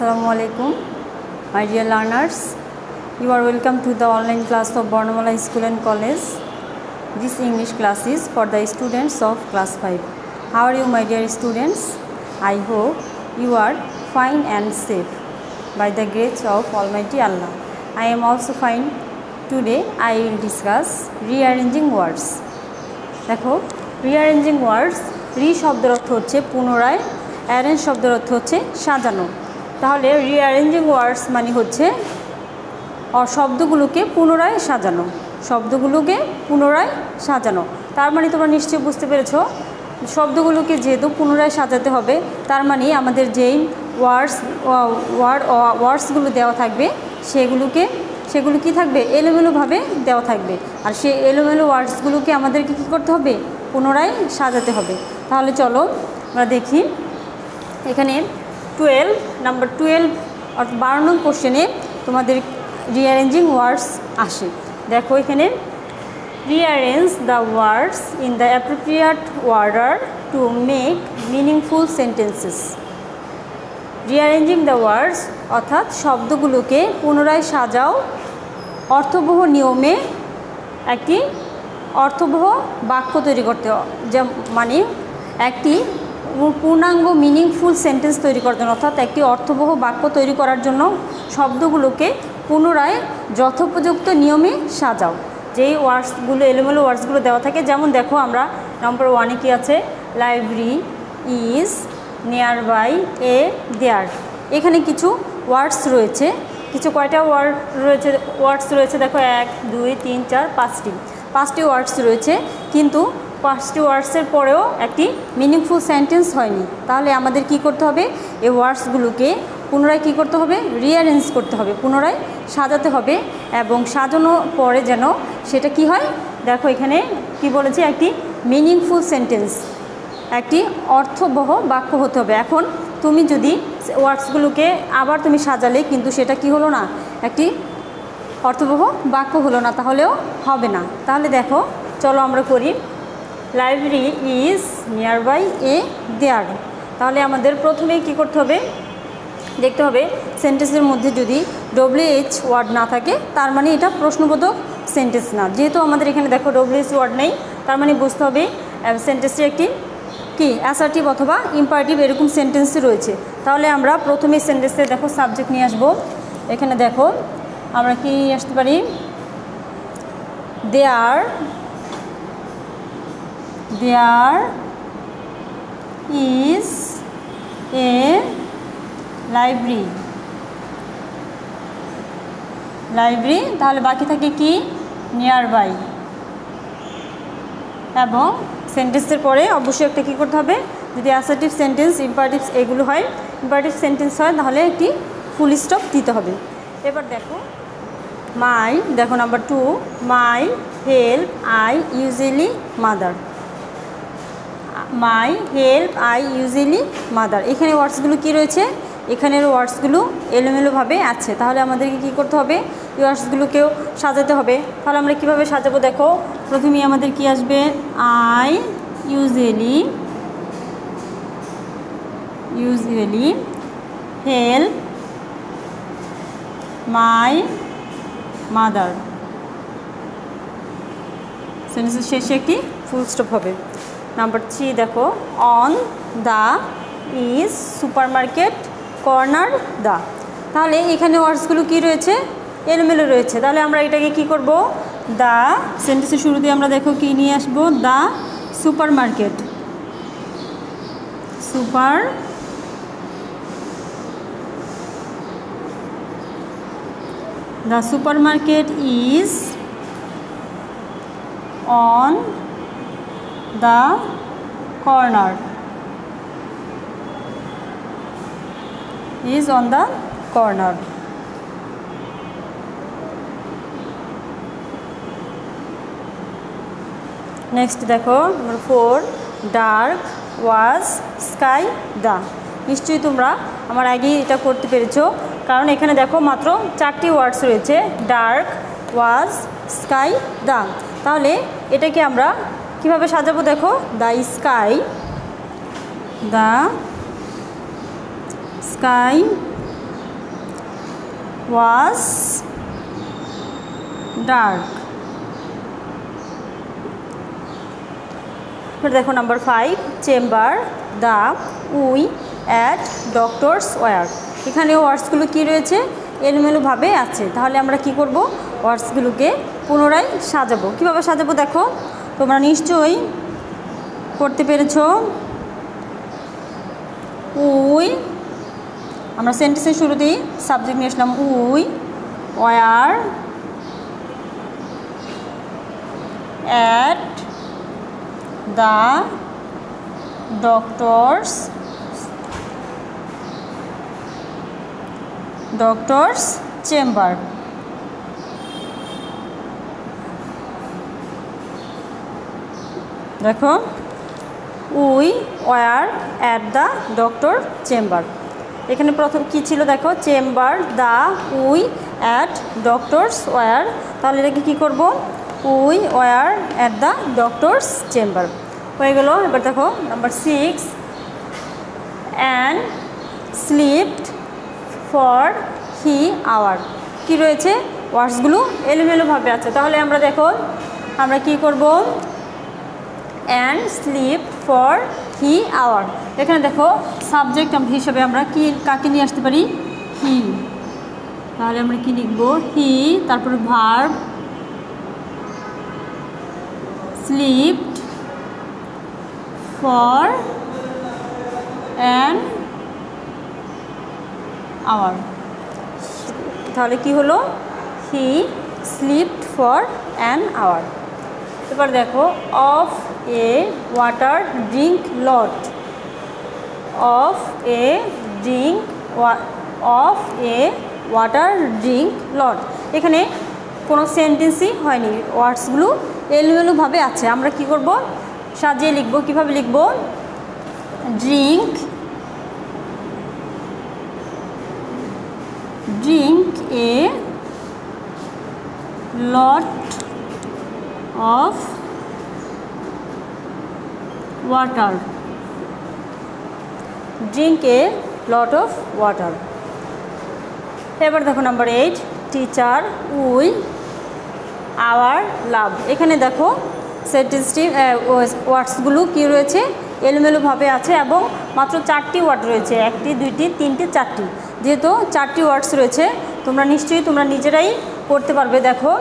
Assalamualaikum, my dear learners. You are welcome to the online class of Barnamala School and College. This English class is for the students of class 5. How are you, my dear students? I hope you are fine and safe by the grace of Almighty Allah. I am also fine. Today I will discuss rearranging words. দেখো rearranging words, রি শব্দের অর্থ হচ্ছে পুনরায়, arrange শব্দের অর্থ হচ্ছে সাজানো। তাহলে রিঅ্যারেঞ্জিং ওয়ার্ডস মানে হচ্ছে শব্দগুলোকে পুনরায় সাজানো, শব্দগুলোকে পুনরায় সাজানো। তার মানে তোমরা নিশ্চয়ই বুঝতে পেরেছো, শব্দগুলোকে যেহেতু পুনরায় সাজাতে হবে, তার মানে আমাদের যেই ওয়ার্ডসগুলো দেওয়া থাকবে সেগুলো কি থাকবে, এলোমেলোভাবে দেওয়া থাকবে। আর সেই এলোমেলো ওয়ার্ডসগুলোকে আমাদেরকে কী করতে হবে, পুনরায় সাজাতে হবে। তাহলে চলো আমরা দেখি, এখানে নাম্বার 12 অর্থাৎ 12 নং কোশ্চেনে তোমাদের রিঅ্যারেঞ্জিং ওয়ার্ডস আসে। দেখো এখানে rearrange the words in the appropriate order to make meaningful sentences. Rearranging the words অর্থাৎ শব্দগুলোকে পুনরায় সাজাও অর্থবহ নিয়মে একটি অর্থবহ বাক্য তৈরি করতে, মানে একটি পূর্ণাঙ্গ মিনিংফুল সেন্টেন্স তৈরি করার জন্য, অর্থাৎ একটি অর্থবহ বাক্য তৈরি করার জন্য শব্দগুলোকে পুনরায় যথোপযুক্ত নিয়মে সাজাও। যেই ওয়ার্ডসগুলো এলোমেলো ওয়ার্ডসগুলো দেওয়া থাকে, যেমন দেখো আমরা নাম্বার 1-এ কী আছে, লাইব্রেরি, ইজ, নিয়ার বাই, এ, দেয়ার। এখানে কিছু ওয়ার্ডস রয়েছে, কিছু কয়টা ওয়ার্ডস রয়েছে দেখো, 1, 2, 3, 4, 5টি ওয়ার্ডস রয়েছে, কিন্তু 5টি ওয়ার্ডসের পরেও একটি মিনিংফুল সেন্টেন্স হয়নি। তাহলে আমাদের কি করতে হবে, এই ওয়ার্ডসগুলোকে পুনরায় কি করতে হবে, রিঅ্যারেঞ্জ করতে হবে, পুনরায় সাজাতে হবে, এবং সাজানোর পরে যেন সেটা কি হয়, দেখো এখানে কি বলেছে, একটি মিনিংফুল সেন্টেন্স, একটি অর্থবহ বাক্য হতে হবে। এখন তুমি যদি ওয়ার্ডসগুলোকে আবার তুমি সাজালে, কিন্তু সেটা কি হলো না, একটি অর্থবহ বাক্য হলো না, তাহলেও হবে না। তাহলে দেখো চলো আমরা করি, লাইব্রেরি ইজ নিয়ার বাই, এ, দেয়ার। তাহলে আমাদের প্রথমেই কি করতে হবে, দেখতে হবে সেন্টেন্সের মধ্যে যদি WH ওয়ার্ড না থাকে, তার মানে এটা প্রশ্নবোধক সেন্টেন্স না। যেহেতু আমাদের এখানে দেখো WH ওয়ার্ড নেই, তার মানে বুঝতে হবে সেন্টেন্সটি একটি কি অ্যাসার্টিভ অথবা ইম্পারেটিভ এরকম সেন্টেন্সই রয়েছে। তাহলে আমরা প্রথমে সেন্টেন্সে দেখো সাবজেক্ট নিয়ে আসবো। এখানে দেখো আমরা কি আসতে পারি, দেয়ার ইজ এ লাইব্রেরি। তাহলে বাকি থাকে কি, নিয়ার বাই, এবং সেন্টেন্সের পরে অবশ্যই একটা কী করতে হবে, যদি অ্যাসার্টিভ সেন্টেন্স, ইম্পারেটিভ এগুলো হয়, ইম্পারেটিভ সেন্টেন্স হয়, তাহলে একটি ফুল স্টপ দিতে হবে। এবার দেখো দেখো number 2, my help I usually mother. এখানে ওয়ার্ডসগুলো কি রয়েছে, এখানের ওয়ার্ডসগুলো এলোমেলোভাবে আছে। তাহলে আমাদেরকে কি করতে হবে, এই ওয়ার্ডসগুলোকেও সাজাতে হবে। তাহলে আমরা কিভাবে সাজাবো, দেখো প্রথমেই আমাদের কি আসবে, I usually help my mother. সেন্টেন্সের শেষে একটি ফুল স্টপ হবে। নাম্বার 3 দেখো, on the is supermarket corner the. তাহলে এখানে ওয়ার্ডসগুলো কি রয়েছে, এলোমেলো রয়েছে। তাহলে আমরা এটাকে কি করব, দ্য সেন্টেন্সের শুরুতে আমরা দেখো কি নিয়ে আসবো, the supermarket is on the corner, next দেখো number 4, dark was sky the. নিশ্চয়ই তোমরা আমার আগেই এটা করতে পেরেছো, কারণ এখানে দেখো মাত্র 4টি ওয়ার্ডস রয়েছে, ডার্ক, ওয়াজ, স্কাই, দ্য। তাহলে এটাকে আমরা কিভাবে সাজাবো, দেখো দ্য স্কাই was dark। फिर देखो number 5 chamber the we at doctors were. এখানে ওয়ার্ডসগুলো কি রয়েছে, এলোমেলোভাবে আছে। তাহলে আমরা কি করব, ওয়ার্ডসগুলোকে পুনরায় সাজাবো। কিভাবে সাজাবো দেখো, তোমরা নিশ্চয়ই করতে পেরেছো। উই, আমরা সেন্টেন্সের শুরুতেই সাবজেক্ট নিয়ে আসলাম we were at the doctor's chamber. দেখো we were at the doctor chamber. এখানে প্রথম কি ছিল দেখো, chamber the we at doctors were. তাহলে এটাকে কী করবো, we were at the doctor's chamber হয়ে গেল। এবার দেখো number 6 and slipped for he hour. কী রয়েছে, ওয়ার্ডসগুলো এলোমেলোভাবে আছে। তাহলে আমরা দেখো আমরা কি করব, and sleep for he hour. এখানে দেখো সাবজেক্ট হিসেবে আমরা কি কাকে নিয়ে আসতে পারি, হি। তাহলে আমরা কি লিখব, হি, তারপর verb slipped for an hour. তাহলে কি হলো, he slipped for an hour. এবার দেখো of a water drink lot. Of a water drink lot. এখানে কোনো সেন্টেন্সই হয়নি, ওয়ার্ডসগুলো এলোমেলোভাবে আছে। আমরা কি করব, সাজিয়ে লিখব। কিভাবে লিখব, drink a lot of water। drink a lot of water। এবার দেখো number 8 teacher we our love. এখানে দেখো সেন্টেন্সটি ওয়ার্ডসগুলো কী রয়েছে, এলোমেলোভাবে আছে এবং মাত্র 4টি ওয়ার্ড রয়েছে, 1টি 2টি 3টি 4টি। যেহেতু 4টি ওয়ার্ডস রয়েছে, তোমরা নিশ্চয়ই তোমরা নিজেরাই করতে পারবে। দেখো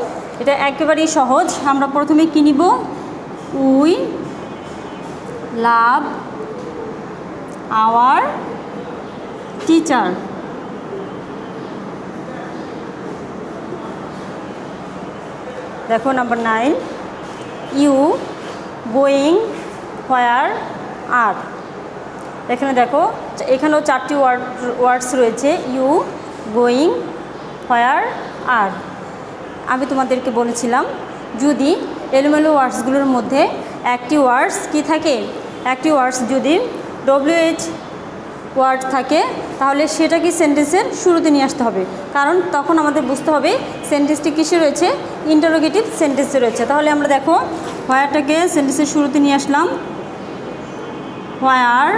এটা একেবারেই সহজ। আমরা প্রথমে কি নিব, উই লাভ আওয়ার টিচার। দেখো নাম্বার 9 ইউ গোয়িং হোয়ার আর। এখানে দেখো এখানেও 4টি ওয়ার্ডস রয়েছে, ইউ গোয়িং হোয়ার আর। আমি তোমাদেরকে বলেছিলাম যদি এলোমেলো ওয়ার্ডসগুলোর মধ্যে একটি ওয়ার্ডস কি থাকে, একটি ওয়ার্ডস যদি WH ওয়ার্ড থাকে তাহলে সেটাকে সেন্টেন্সের শুরুতে নিয়ে আসতে হবে, কারণ তখন আমাদের বুঝতে হবে সেন্টেন্সটি কিসে রয়েছে, ইন্টারোগেটিভ সেন্টেন্সে রয়েছে। তাহলে আমরা দেখো হোয়ারটাকে সেন্টেন্সের শুরুতে নিয়ে আসলাম, হোয়ার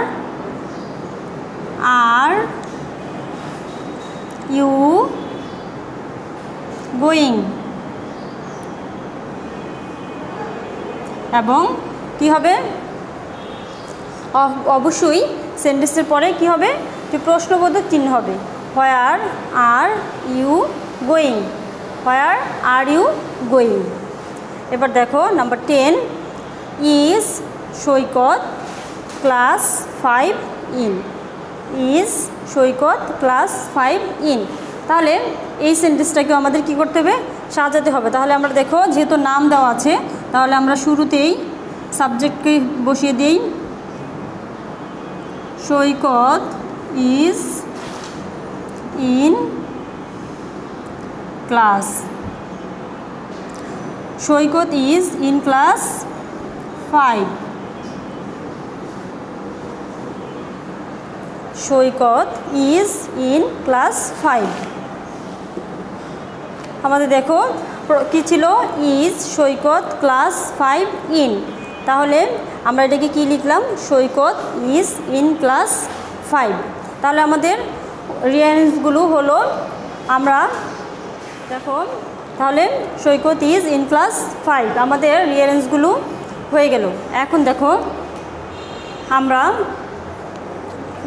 আর ইউ গোয়িং। এবং কি হবে, অবশ্যই সেন্টেন্সের পরে কি হবে, একটি প্রশ্নবোধক চিহ্ন হবে, where are you going, where are you going. এবার দেখো number 10 is Saikat class 5 in. Is Saikat class 5 in. তাহলে এই সেন্টেন্সটাকেও আমাদের কি করতে হবে, সাজাতে হবে। তাহলে আমরা দেখো যেহেতু নাম দেওয়া আছে তাহলে আমরা শুরুতেই সাবজেক্টকে বসিয়ে দিই, Saikat is in class. Saikat is in class 5। Saikat is in class 5। আমাদের দেখো কি ছিল, ইজ সৈকত ক্লাস 5 ইন। তাহলে আমরা এটাকে কি লিখলাম, সৈকত ইজ ইন ক্লাস 5। তাহলে আমাদের রিয়ারেঞ্জগুলো হলো আমরা দেখো তাহলে সৈকত ইজ ইন ক্লাস 5 আমাদের রিয়ারেঞ্জগুলো হয়ে গেল। এখন দেখো আমরা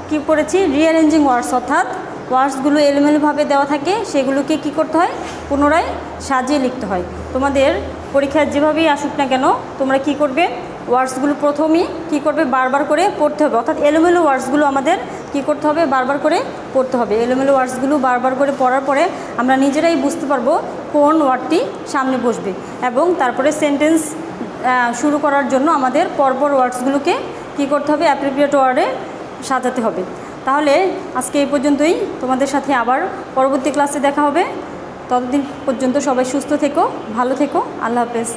কি করেছি, রিঅ্যারেঞ্জিং ওয়ার্ডস, অর্থাৎ ওয়ার্ডসগুলো এলোমেলোভাবে দেওয়া থাকে, সেগুলোকে কি করতে হয়, পুনরায় সাজিয়ে লিখতে হয়। তোমাদের পরীক্ষায় যেভাবেই আসুক না কেন তোমরা কি করবে, ওয়ার্ডসগুলো প্রথমেই কি করবে, বারবার করে পড়তে হবে, অর্থাৎ এলোমেলো ওয়ার্ডসগুলো আমাদের কি করতে হবে, বারবার করে পড়তে হবে। এলোমেলো ওয়ার্ডসগুলো বারবার করে পড়ার পরে আমরা নিজেরাই বুঝতে পারবো কোন ওয়ার্ডটি সামনে বসবে, এবং তারপরে সেন্টেন্স শুরু করার জন্য আমাদের পরপর ওয়ার্ডসগুলোকে কি করতে হবে, অ্যাপ্রোপ্রিয়েট ওয়ার্ডে সাজাতে হবে। তাহলে আজকে এই পর্যন্তই, তোমাদের সাথে আবার পরবর্তী ক্লাসে দেখা হবে। ততদিন পর্যন্ত সবাই সুস্থ থেকো, ভালো থেকো, আল্লাহ হাফেজ।